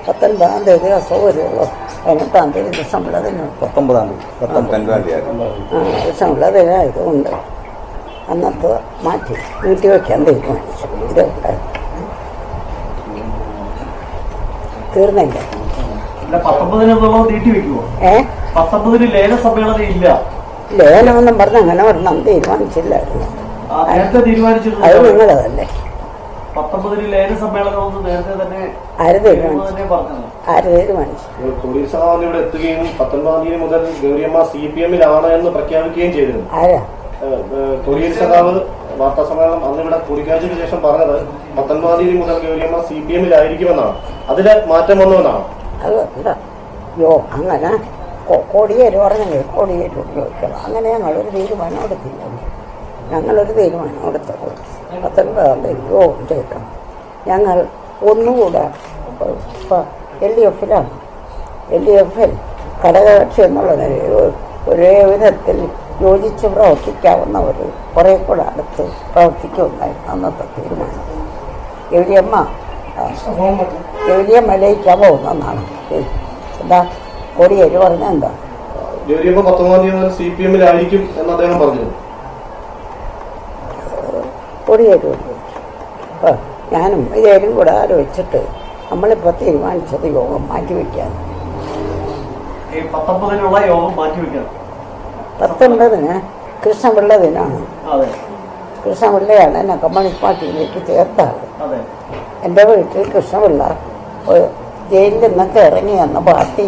19-ാം തീയതി അസൗകര്യമുള്ളൂ. 18-ാം തീയതി കൃഷ്ണപിള്ളതിന് 19-ാം തീയതി കൃഷ്ണപിള്ളതിനായതുകൊണ്ട് അന്നത്തെ മാറ്റി വീട്ടിൽ വയ്ക്കാൻ തീരുമാനിച്ചു. തീർന്നില്ല. 19 ലേലമൊന്നും പറഞ്ഞ് അങ്ങനെ വരണം തീരുമാനിച്ചില്ലായിരുന്നു. അത് നിങ്ങളതല്ലേ. 19 ലേല സമ്മേളനം നേരത്തെ തന്നെ ആര് തീരുമാനിച്ചു? ഇവിടെ എത്തുകയും 19-ാം തീയതി മുതൽ ഗൗരിയമ്മ CPM-ലാണ് എന്ന് പ്രഖ്യാപിക്കുകയും ചെയ്തിരുന്നു. ആരാ? കൊടിയേരി സഖാവ് വാർത്താ സമ്മേളനം അന്ന് ഇവിടെ കൂടിക്കാഴ്ചയ്ക്ക് ശേഷം പറഞ്ഞത് 19-ാം തീയതി മുതൽ ഗൗരിയമ്മ CPM-ലായിരിക്കുമെന്നാണ്. അതില് മാറ്റം വന്നുവെന്നാണ്. അത് എന്താ അങ്ങനെ കോടിയേര് പറഞ്ഞെങ്കിൽ കോടിയേര് ഉപയോഗിക്കണം. അങ്ങനെ ഞങ്ങളൊരു തീരുമാനം എടുത്തില്ല. ഞങ്ങളൊരു തീരുമാനം എടുത്തത് 19-ാം തീയതി യോഗം ചെയ്യണം. ഞങ്ങൾ ഒന്നുകൂടെ ഇപ്പം LDF-ലാണ്. LDF-ൽ ഘടകകക്ഷി എന്നുള്ള നിലയിൽ ഒരേ വിധത്തിൽ യോജിച്ച് പ്രവർത്തിക്കാവുന്നവർ കുറേ കൂടെ അടുത്ത് പ്രവർത്തിക്കുമെന്നായിരുന്നു അന്നത്തെ തീരുമാനം. ഗൗരിയമ്മ ലയിക്കാൻ പോകുന്നെന്നാണ്. എന്താ കോടിയേര് പറഞ്ഞ എന്താ? ഗൗരിയമ്മ 19-ാം തീയതി മുതൽ CPM-ലായിരിക്കും എന്ന് അദ്ദേഹം പറഞ്ഞു. കോടിയേര് ഞാനും ഇതേരും കൂടെ ആലോചിച്ചിട്ട് നമ്മളിപ്പോൾ തീരുമാനിച്ചത് യോഗം മാറ്റിവെക്കാൻ. 19-ന് കൃഷ്ണപിള്ള ദിനാണ്. കൃഷ്ണപിള്ളയാണ് എന്നെ കമ്മ്യൂണിസ്റ്റ് പാർട്ടിയിലേക്ക് ചേർത്താൽ. എൻ്റെ വീട്ടിൽ കൃഷ്ണപിള്ള ജയിലിൽ നിന്നൊക്കെ ഇറങ്ങി വന്ന പാർട്ടി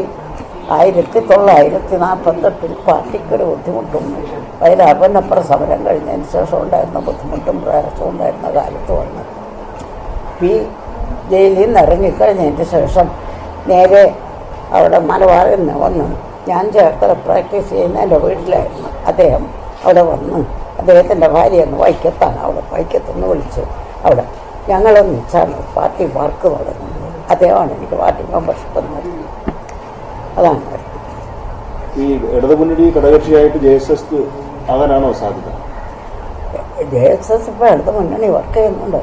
1948 പാർട്ടിക്കൊരു ബുദ്ധിമുട്ടും വൈരാപ്പനപ്പുറ സമരം കഴിഞ്ഞതിന് ശേഷം ഉണ്ടായിരുന്ന ബുദ്ധിമുട്ടും പ്രയാസവും ഉണ്ടായിരുന്ന കാലത്ത് വന്ന് ജയിലിൽ നിന്ന് ഇറങ്ങിക്കഴിഞ്ഞതിന് ശേഷം നേരെ അവിടെ മലബാറിൽ നിന്ന് വന്ന് ഞാൻ ചേർത്തല പ്രാക്ടീസ് ചെയ്യുന്ന എൻ്റെ വീട്ടിലായിരുന്നു. അദ്ദേഹം അവിടെ വന്ന് അദ്ദേഹത്തിൻ്റെ ഭാര്യയെന്ന് വൈക്കത്താണ്. അവിടെ വൈക്കത്തുനിന്ന് വിളിച്ച് അവിടെ ഞങ്ങളൊന്നിച്ചാണ് പാർട്ടി വർക്ക് തുടങ്ങുന്നത്. അദ്ദേഹമാണ് എനിക്ക് പാർട്ടി മെമ്പർഷിപ്പ് നൽകുന്നത്. അതാണ് ഈ ഇടതുമുന്നണി ഘടകകക്ഷിയായിട്ട് JSS ആകാനാണോ സാധ്യത? JSS ഇപ്പോൾ ഇടതുമുന്നണി വർക്ക് ചെയ്യുന്നുണ്ട്.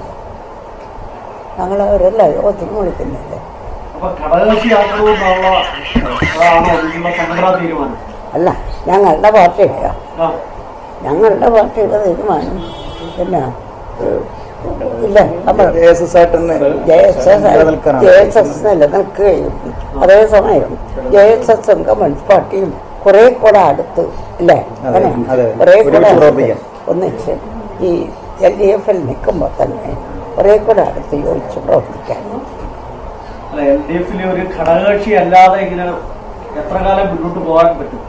ഞങ്ങളവരെല്ലാം യോഗത്തിന് വിളിക്കുന്നില്ലേ. അല്ല, ഞങ്ങളുടെ പാർട്ടിയാണ്. ഞങ്ങളുടെ പാർട്ടിയുടെ തീരുമാനം പിന്നെ ഇല്ല, നമ്മൾ JSS നിലനിൽക്കുകയും അതേസമയം JSS കമ്മ്യൂണിസ്റ്റ് പാർട്ടിയും കുറെ കൂടെ അടുത്ത് ഇല്ലേ, അങ്ങനെ കുറെ കൂടെ ഒന്നിച്ച് ഈ LDF-ൽ നിൽക്കുമ്പോൾ തന്നെ കുറെ കൂടെ അടുത്ത് യോജിച്ച് പ്രവർത്തിക്കാൻ. LDF-ലെ ഒരു ഘടകകക്ഷി അല്ലാതെ ഇങ്ങനെ എത്ര കാലം മുന്നോട്ട് പോകാൻ പറ്റും?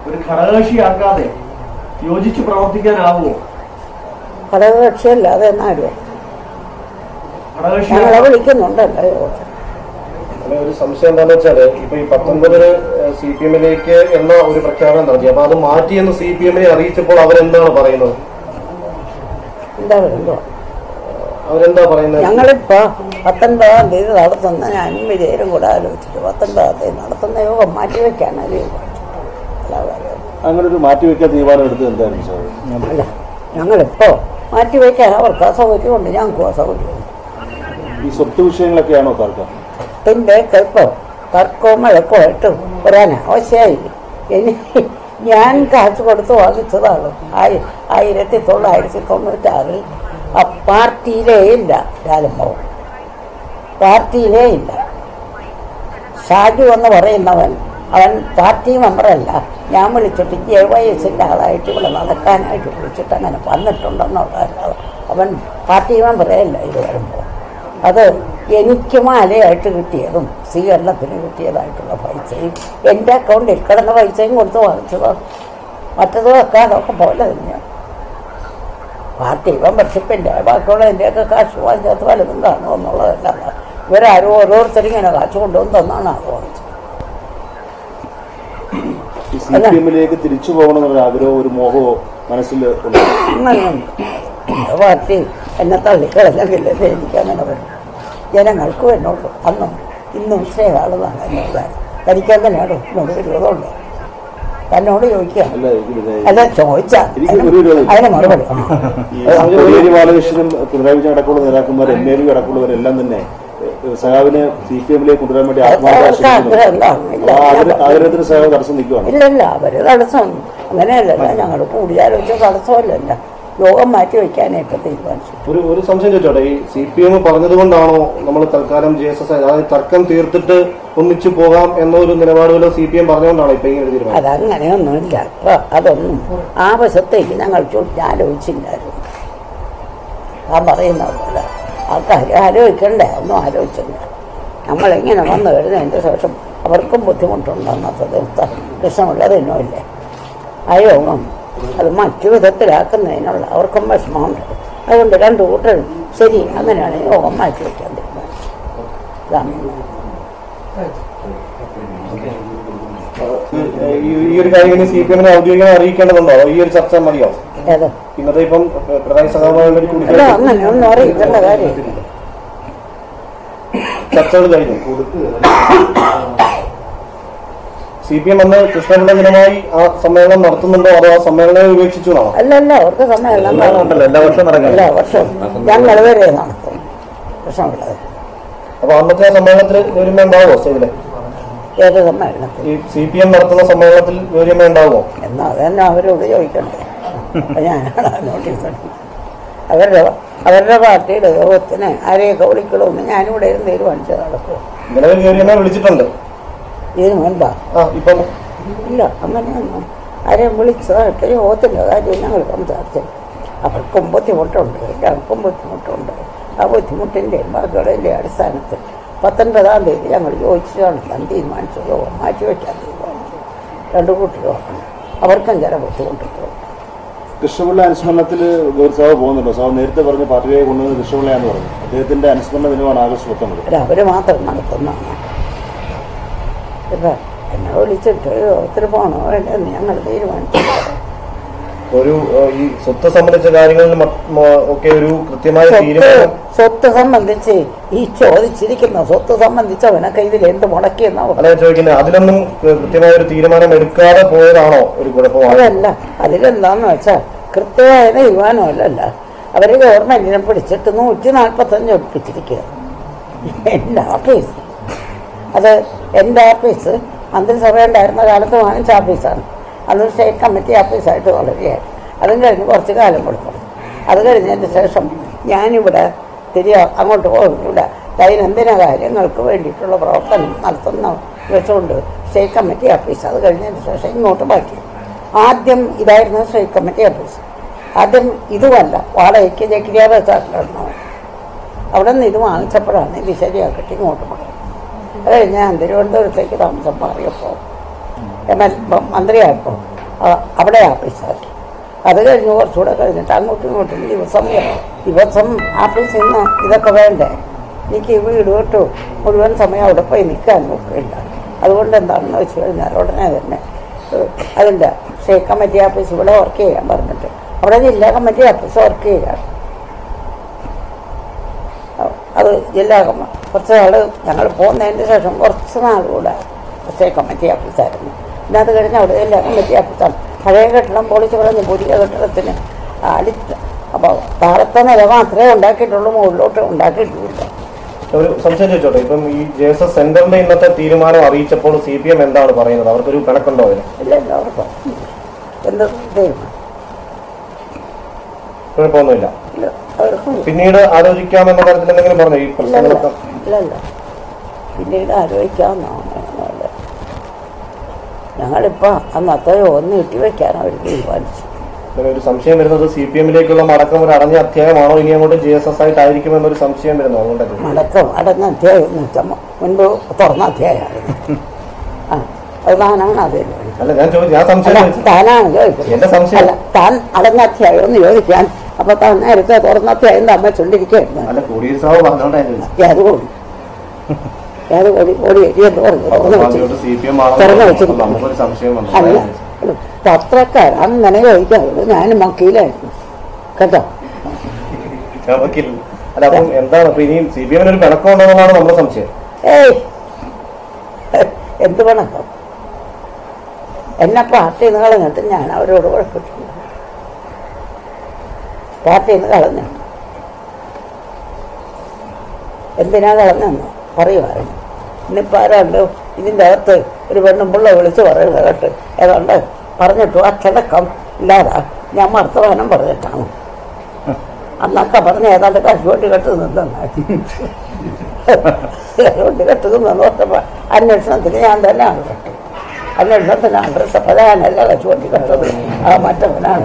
ഒരു ഘടകകക്ഷിയാക്കാതെ യോജിച്ച് പ്രവർത്തിക്കാനാവുമോ? ഘടകകക്ഷി അല്ലാതെ എന്നാലും ഞങ്ങളെ വിളിക്കുന്നുണ്ടല്ലോ. ഒരു സംശയം എന്താണെന്ന് വെച്ചാല് ഇപ്പൊ ഈ 19-ന് CPM-ലേക്ക് എന്ന ഒരു പ്രഖ്യാപനം നടത്തി. അപ്പൊ അത് മാറ്റിയെന്ന് CPM-നെ അറിയിച്ചപ്പോൾ അവരെന്താണ് പറയുന്നത്? അവരെന്താ പറയുന്നത്? ഞങ്ങളിപ്പോ 19-ാം തീയതി നടത്തുന്ന ഞാനും വിജയരും കൂടെ ആലോചിച്ചിട്ട് 19-ാം തീയതി നടത്തുന്ന യോഗം മാറ്റിവെക്കാനാണ് തീരുമാനിച്ചത്. അങ്ങനെ ഒരു മാറ്റിവെക്കാൻ തീരുമാനം എടുത്തത് എന്തായിരുന്നു? അല്ല, ഞങ്ങളിപ്പോ മാറ്റിവെക്കാൻ അവർക്ക് അസൗകര്യമുണ്ട്, ഞങ്ങൾക്കും അസൗകര്യമുണ്ട്. ഈ സ്വത്ത് വിഷയങ്ങളൊക്കെയാണോ തർക്കം? ഇതിൻ്റെയൊക്കെ ഇപ്പോൾ തർക്കവും വഴക്കമായിട്ട് ഒരനാവശ്യമായി. ഞാൻ കാശ് കൊടുത്ത് വാങ്ങിച്ചതാണ് 1996 ആ പാർട്ടിയിലേ ഇല്ല. രാജംഭവൻ പാർട്ടിയിലേ ഇല്ല. ഷാജു എന്ന് പറയുന്നവൻ അവൻ പാർട്ടി മെമ്പറല്ല. ഞാൻ വിളിച്ചിട്ട് JYS-ൻ്റെ ആളായിട്ട് ഇവിടെ നടക്കാനായിട്ട് വിളിച്ചിട്ട് അങ്ങനെ വന്നിട്ടുണ്ടെന്നുള്ളതല്ലാതെ അവൻ പാർട്ടി മെമ്പറേ അല്ല. ഇത് വരുമ്പോൾ അത് എനിക്ക് മാലയായിട്ട് കിട്ടിയതും സ്വീകരണത്തിന് കിട്ടിയതായിട്ടുള്ള പൈസയും എൻ്റെ അക്കൗണ്ടിൽ കിടന്ന പൈസയും കൊടുത്ത് വാങ്ങിച്ചതോ മറ്റതൊക്കെ അതൊക്കെ പോലെ തന്നെയാണ്. പാർട്ടി മെമ്പർഷിപ്പിൻ്റെ ബാക്കിയുള്ളതിൻ്റെയൊക്കെ കാശ് വാങ്ങിച്ചത് വലുതും കാണുമെന്നുള്ളതല്ലാതെ ഇവരാരും ഓരോരുത്തരും ഇങ്ങനെ കാശ് കൊണ്ടുവന്ന് തന്നാണ് അത് വാങ്ങിച്ചത്. CPM-ലേക്ക് തിരിച്ചു പോകണമെന്നൊരു ആഗ്രഹമോ ഒരു മോഹമോ മനസ്സിൽ പാർട്ടി എന്നെ തള്ളിക്കളഞ്ഞെങ്കിൽ എനിക്കങ്ങനെ വരും. ജനങ്ങൾക്കും എന്നോട് അന്നും ഇന്നും സ്നേഹമുള്ളതാണ് എന്നോട്. എനിക്കങ്ങനെയാണ് എന്നോട് വിരോധമുണ്ട്. തന്നോട് ചോദിക്കുക. അല്ല അല്ല ചോദിച്ചാ അതിന് മറുപടി. കോടിയേരി ബാലകൃഷ്ണനും പിണറായി വിജയൻ അടക്കമുള്ള നേതാക്കന്മാർ MLA അടക്കമുള്ളവരെല്ലാം തന്നെ സഹാബിനെ CPM-ലേക്ക് കൊണ്ടുവരാൻ വേണ്ടി ആഗ്രഹത്തിന് സഹാബ് തടസ്സം നിൽക്കുകയാണ്. ഇല്ലല്ല, അവര് തടസ്സം അങ്ങനെയല്ലല്ല, ഞങ്ങൾ കൂടിയാലോചിച്ച തടസ്സമല്ലല്ല, യോഗം മാറ്റി വയ്ക്കാനായിട്ട് തീരുമാനിച്ചു. ഒരു സംശയം ചോദിച്ചോട്ടെ, ഈ CPM പറഞ്ഞത് കൊണ്ടാണോ നമ്മൾ തൽക്കാലം JSS അതായത് തർക്കം തീർത്തിട്ട് ഒന്നിച്ചു പോകാം എന്നൊരു നിലപാടുകൾ CPM പറഞ്ഞുകൊണ്ടാണോ ഇപ്പൊ ഇങ്ങനെ തീരുമാനം? അതങ്ങനെയൊന്നുമില്ല. അപ്പൊ അതൊന്നും ആ വശത്തേക്ക് ഞങ്ങൾ ആലോചിച്ചില്ലായിരുന്നു. ആ പറയുന്ന പോലെ ആ കാര്യം ആലോചിക്കണ്ടേ, ഒന്നും ആലോചിച്ചില്ല. നമ്മളിങ്ങനെ വന്നു കഴിഞ്ഞതിൻ്റെ ശേഷം അവർക്കും ബുദ്ധിമുട്ടുണ്ടെന്നത് തീർത്ത പ്രശ്നമുള്ളതിനുമില്ലേ ആ യോഗം അത് മറ്റു വിധത്തിലാക്കുന്നതിനുള്ള അവർക്കും വിഷമമുണ്ട്. അതുകൊണ്ട് രണ്ടു കൂട്ടരും ശരി അങ്ങനെയാണ് യോഗം മാറ്റി വയ്ക്കാൻ തീരുമാനിച്ചത്. ഈ ഒരു കാര്യം CPM-നെ ഔദ്യോഗികമായി അറിയിക്കേണ്ടതുണ്ടോ, ഈ ഒരു ചർച്ച മതിയോ? ഏതോ ഇന്നത്തെ ഇപ്പം പിണറായി സഖാവുമായി കൂടി അങ്ങനെ ഒന്നും അറിയിക്കേണ്ട കാര്യം ചർച്ചകൾ കഴിഞ്ഞു. CPM അന്ന് കൃഷ്ണപിള്ള ദിനമായി ആ സമ്മേളനം നടത്തുന്നുണ്ടോ അതോ ആ സമ്മേളനം ഉപേക്ഷിച്ചു എന്നാണോ? അല്ലല്ല, അവർക്ക് സമ്മേളനം എല്ലാ വർഷവും നടക്കും. എല്ലാ വർഷവും ഞങ്ങൾ വരെ നടത്തും കൃഷ്ണപിള്ള. അപ്പൊ അന്നത്തെ സമ്മേളനത്തിൽ ഗൗരിയമ്മ ഉണ്ടാവുമോ സ്റ്റേജില്? ഏത് സമ്മേളനത്തിൽ? ഈ CPM നടത്തുന്ന സമ്മേളനത്തിൽ ഗൗരിയമ്മ ഉണ്ടാവുമോ? എന്നാ അതന്നെ അവരോട് ചോദിക്കണ്ടേ. ഞാനാണ് നോട്ടീസ് അവരുടെ പാർട്ടിയുടെ യോഗത്തിന് ആരെയൊക്കെ വിളിക്കണമെന്ന് ഞാനിവിടെ ഇരുന്ന് തീരുമാനിച്ചു നടക്കും. നിലവിൽ ഗൗരിയമ്മ വിളിച്ചിട്ടുണ്ട് ഇതിന് മുൻപാ? ഇപ്പം ഇല്ല, അങ്ങനെയൊന്നും ആരെയും വിളിച്ചതായിട്ട് യോഗത്തിൻ്റെ കാര്യം ഞങ്ങൾ സംസാരിച്ചു. അവർക്കും ബുദ്ധിമുട്ടുണ്ട്, ഞങ്ങൾക്കും ബുദ്ധിമുട്ടുണ്ട്. ആ ബുദ്ധിമുട്ടിൻ്റെ ബാക്കിയുടെ അടിസ്ഥാനത്തിൽ 19-ാം തീയതി ഞങ്ങൾ ചോദിച്ചാണ് തീരുമാനിച്ചു, യോഗം മാറ്റിവെക്കാൻ തീരുമാനിച്ചു. രണ്ടു കൂട്ടരും അവർക്കും ചില ബുദ്ധിമുട്ടുണ്ട്. കൃഷ്ണപിള്ള അനുസ്മരണത്തിൽ സാവ് പോകുന്നുണ്ടോ? സാവ് നേരത്തെ പറഞ്ഞ പാർട്ടിയെ കൊണ്ടുവന്നത് കൃഷ്ണപിള്ളയാന്ന് പറഞ്ഞു. അദ്ദേഹത്തിന്റെ അനുസ്മരണ ദിനമാണ് ആഗസ്റ്റ് 19. അവര് മാത്രം നടത്തുന്നതാണ്. ഇപ്പൊ എന്നെ വിളിച്ചിട്ട് ഒത്തിരി പോകണോ വേണ്ടെന്ന് ഞങ്ങൾ തീരുമാനിച്ചു. ഒരു ഈ സ്വത്ത് സംബന്ധിച്ച കാര്യങ്ങളിൽ ഒക്കെ ഒരു കൃത്യമായ തീരുമാനം. സ്വത്ത് സംബന്ധിച്ച് ഈ ചോദിച്ചിരിക്കുന്ന സ്വത്ത് സംബന്ധിച്ച് അവനൊക്കെ ഇതിൽ എന്ത് മുടക്കിയെന്നാ അല്ല ചോദിക്കുന്നത്. അതിലൊന്നും കൃത്യമായ ഒരു തീരുമാനം എടുക്കാതെ പോയതാണോ ഒരു കുഴപ്പമാണ്? അതല്ല, അതിലെന്താന്ന് വെച്ചാൽ കൃത്യമായ തീരുമാനമല്ലല്ല. അവര് ഗവൺമെന്റിനെ പിടിച്ചിട്ട് 145 ഒപ്പിച്ചിരിക്കുക. എന്റെ ഓഫീസ്, അത് എന്റെ ഓഫീസ് മന്ത്രിസഭ ഉണ്ടായിരുന്ന കാലത്ത് വാങ്ങിച്ച ഓഫീസാണ്. അത് സ്റ്റേറ്റ് കമ്മിറ്റി ഓഫീസായിട്ട് വളരുകയാണ്. അതും കഴിഞ്ഞ് കുറച്ച് കാലം കൊടുക്കും. അത് കഴിഞ്ഞതിന് ശേഷം ഞാനിവിടെ അങ്ങോട്ട് പോകും. ഇവിടെ ദൈനംദിന കാര്യങ്ങൾക്ക് വേണ്ടിയിട്ടുള്ള പ്രവർത്തനം നടത്തുന്ന വെച്ചുകൊണ്ട് സ്റ്റേറ്റ് കമ്മിറ്റി ഓഫീസ്. അത് കഴിഞ്ഞതിന് ശേഷം ഇങ്ങോട്ട് മാറ്റി. ആദ്യം ഇതായിരുന്നു സ്റ്റേറ്റ് കമ്മിറ്റി ഓഫീസ്. ആദ്യം ഇതുമല്ല, വാടകയ്ക്ക് ജക്കിരിയ ബസാറിലിടണം. അവിടെ നിന്ന് ഇത് വാങ്ങിച്ചപ്പോഴാണ് ഇത് ശരിയാക്കിയിട്ട് ഇങ്ങോട്ട് പോയത്. അത് കഴിഞ്ഞ് ഞാൻ തിരുവനന്തപുരത്തേക്ക് താമസം മാറിയപ്പോൾ മന്ത്രിയായപ്പോൾ അവിടെ ഓഫീസാക്കി. അത് കഴിഞ്ഞ് കുറച്ചുകൂടെ കഴിഞ്ഞിട്ട് അങ്ങോട്ടും ഇങ്ങോട്ടും ദിവസം ഓഫീസിൽ നിന്ന് ഇതൊക്കെ വേണ്ടേ. എനിക്ക് വീട് വിട്ടു മുഴുവൻ സമയം അവിടെ പോയി നിൽക്കാൻ നോക്കില്ല. അതുകൊണ്ട് എന്താണെന്ന് വെച്ച് കഴിഞ്ഞാൽ ഉടനെ തന്നെ അതിൻ്റെ സ്റ്റേറ്റ് കമ്മിറ്റി ഓഫീസ് ഇവിടെ വർക്ക് ചെയ്യാൻ പറഞ്ഞിട്ട് അവിടെ ജില്ലാ കമ്മിറ്റി ഓഫീസ് വർക്ക് ചെയ്യാൻ. അത് ജില്ലാ കുറച്ച് നാൾ ഞങ്ങൾ പോകുന്നതിന് ശേഷം കുറച്ച് നാളുകൂടെ സ്റ്റേറ്റ് കമ്മിറ്റി ഓഫീസായിരുന്നു. പിന്നെ അത് കഴിഞ്ഞ് അവിടെ ജില്ലാ കമ്മിറ്റി ഓഫീസാണ്. പഴയ കെട്ടിടം പൊളിച്ച് കളഞ്ഞ് പുതിയ കെട്ടിടത്തിന് അപ്പോൾ താഴത്തെ നില മാത്രമേ ഉണ്ടാക്കിയിട്ടുള്ളൂ, മുകളിലോട്ട് ഉണ്ടാക്കിയിട്ടില്ല. ഒരു സംശയം ചോദിച്ചോട്ടെ, ഇപ്പം ഈ JSS സെന്ററിന്റെ ഇന്നത്തെ തീരുമാനം അറിയിച്ചപ്പോൾ CPM എന്താണ് പറയുന്നത്? അവർക്കൊരു കണക്കുണ്ടോ അതിന്? ഇല്ല, അവർക്ക് എന്ത് തീരുമാനം കുഴപ്പമൊന്നുമില്ല. പിന്നീട് ആലോചിക്കാമെന്ന തരത്തിൽ എന്തെങ്കിലും പറഞ്ഞു ഈ പ്രശ്നങ്ങളൊക്കെ? ഇല്ലല്ല, പിന്നീട് ആലോചിക്കാമെന്നാണ്. ഞങ്ങളിപ്പോൾ അന്നത്തെ ഒന്ന് ഇട്ടിവെക്കാൻ അവർ തീരുമാനിച്ചു. ഒരു സംശയം വരുന്നത് CPM-ലേക്കുള്ള മടക്കം ഒരു അടഞ്ഞ അധ്യായമാണോ, ഇനി അങ്ങോട്ട് JSS ആയിട്ടായിരിക്കുമെന്നൊരു സംശയം വരുന്നു. അതുകൊണ്ടല്ലേ മടക്കം അടഞ്ഞ അധ്യായം മുൻപ് തുറന്ന അധ്യായമായിരുന്നു. അത് താനാണ് അതിൽ. അല്ല ഞാൻ സംശയം താനാണ് ചോദിക്കുന്നത്. എന്റെ സംശയം അല്ല, താൻ അടഞ്ഞ അധ്യായം ഒന്ന് ചോദിക്കാൻ. അപ്പൊ താൻ നേരത്തെ തുറന്ന അധ്യായം താൻ ചൊല്ലിരിക്കുകയായിരുന്നു. അല്ല കോടിയേരി സാവ് പറഞ്ഞോണ്ടായിരുന്നു. ഏത് കോടി നമുക്കൊരു സംശയം അല്ല, പത്രക്കാർ അങ്ങനെ ചോദിക്കാറുള്ളൂ. ഞാനും വക്കീലായിരുന്നു കേട്ടോ. അല്ല അപ്പം എന്താണ് ഇപ്പൊ ഇനിയും CPM-ന് ഒരു പിണക്കം ഉണ്ടെന്നുള്ളതാണ് നമ്മുടെ സംശയം. ഏയ്, എന്ത് പിണക്കം? എന്നെ പാർട്ടിയിൽ നിന്ന് കളഞ്ഞിട്ട് ഞാൻ അവരോട് കുഴപ്പമില്ല. പാർട്ടിയിൽ നിന്ന് കളഞ്ഞു. എന്തിനാ കളഞ്ഞെന്ന് പറയുമായിരുന്നു. ഇന്നിപ്പോൾ ആരാണ്ട് ഇതിൻ്റെ അകത്ത് ഒരു പെണ്ണും പിള്ള വിളിച്ച് പറയുന്നത് കേട്ട് ഏതാണ്ട് പറഞ്ഞിട്ടു അച്ചടക്കം ഇല്ലാതാ ഞാൻ വർത്തമാനം പറഞ്ഞിട്ടാണ് അന്നൊക്കെ പറഞ്ഞ് ഏതാണ്ട് കശുവണ്ടി കെട്ട് നിന്നാക്കി കശുവണ്ടി കെട്ട് നിന്ന് നോക്കുമ്പോൾ അന്വേഷണത്തിന് ഞാൻ തന്നെയാണ് കെട്ടു. അന്വേഷണത്തിനാണ് പ്രധാനമല്ല കശുവണ്ടി കെട്ടത്, ആ മറ്റവനാണ്.